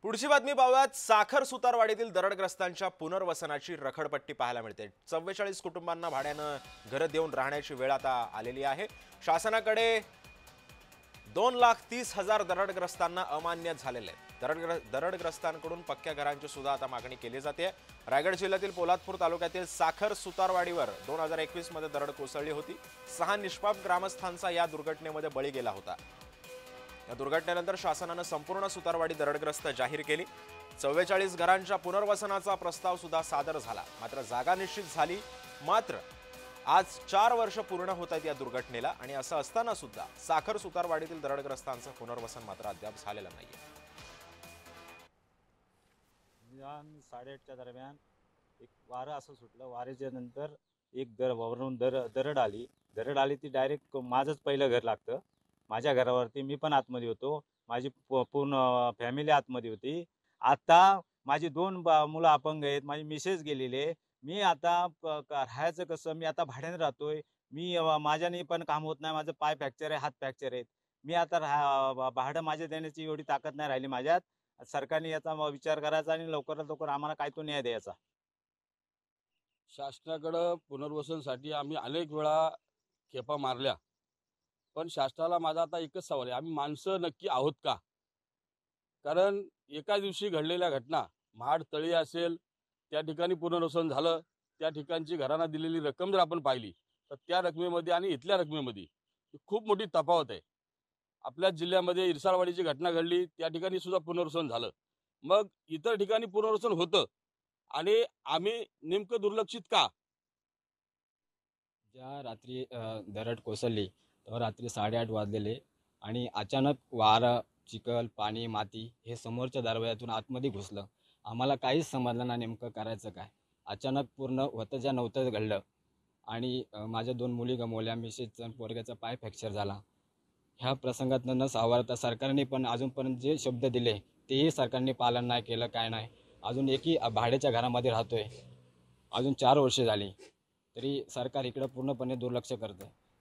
पुढची बातमी पाहूयात। साखर सुतारवाडीतील दरडग्रस्तांच्या पुनर्वसनाची रखडपट्टी पाहायला मिळते। 44 कुटुंबांना भाड्यानं घर देऊन राहण्याची वेळ आता आलेली आहे। शासनाकडे 2,30,000 दरडग्रस्तांना अमान्य झालेले आहेत। दरडग्रस्तांकडून पक्क्या घरांची सुद्धा आता मागणी केली जाते। रायगड जिल्ह्यातील पोलादपूर तालुक्यातील साखर सुतारवाडीवर 2021 मध्ये दरड कोसळली होती। 6 निष्पाप ग्रामस्थांचा या दुर्घटनेमध्ये बळी गेला होता। या दुर्घटनेनंतर शासनाने संपूर्ण सुतारवाडी दरडग्रस्त जाहीर केली। 44 घरांच्या पुनर्वसनाचा प्रस्ताव सुद्धा सादर झाला, मात्र जागा निश्चित झाली। मात्र आज 4 वर्ष पूर्ण होत आहेत या दुर्घटनेला, आणि असं असताना सुद्धा साखर सुतारवाडीतील दरडग्रस्तांचं पुनर्वसन मात्र अद्याप झालेलं नाहीये। 8:30च्या दरम्यान एक वारं असं सुटलं। वाऱ्याच्या नंतर एक दरड आली ती डायरेक्ट माझंच पहिलं घर लागतं। माझ्या घरावरती मी पण आतमध्ये होतो, माझी पूर्ण फॅमिली आतमध्ये होती। आता माझी 2 मुलं अपंग आहेत, माझी मिसेस गेलेली आहे। मी आता राहायचं कसं? मी आता भाड्याने राहतोय। मी माझ्याने पण काम होत नाही, माझं पाय फ्रॅक्चर आहे, हात फ्रॅक्चर आहेत। मी आता भाडं माझ्या देण्याची एवढी ताकद नाही राहिली माझ्यात। सरकारने याचा विचार करायचा आणि लवकरात लवकर आम्हाला काय तो न्याय द्यायचा। शासनाकडे पुनर्वसनासाठी आम्ही अनेक वेळा खेपा मारल्या, पण शासनाला माझा आता एकच सवाल आहे, आम्ही माणसं नक्की आहोत का? कारण एका दिवशी घडलेल्या घटना, महाड तळी असेल त्या ठिकाणी पुनर्वसन झालं, त्या ठिकाणची घरांना दिलेली रक्कम जर आपण पाहिली तर त्या रकमेमध्ये आणि इथल्या रकमेमध्ये खूप मोठी तफावत आहे। आपल्या जिल्ह्यामध्ये इरसाळवाडीची घटना घडली, त्या ठिकाणी सुद्धा पुनर्वसन झालं, मग इतर ठिकाणी पुनर्वसन होतं आणि आम्ही नेमकं दुर्लक्षित का? ज्या रात्री दरड कोसळली तर रात्री 8:30 वाजलेले आणि अचानक वारा, चिखल, पाणी, माती हे समोरच्या दरवाजातून आतमध्ये घुसलं। आम्हाला काहीच समजलं नाही नेमकं करायचं काय। अचानक पूर्ण होतं ज्या नव्हतं घडलं आणि माझ्या 2 मुली गमावल्या, मिसेसचा पोरग्याचा पाय फ्रॅक्चर झाला। ह्या प्रसंगातनं न सावरता सरकारने पण अजूनपर्यंत जे शब्द दिले तेही सरकारने पालन नाही केलं, काय नाही। अजून एकही भाड्याच्या घरामध्ये राहतोय, अजून 4 वर्षे झाली तरी सरकार इकडं पूर्णपणे दुर्लक्ष करतं।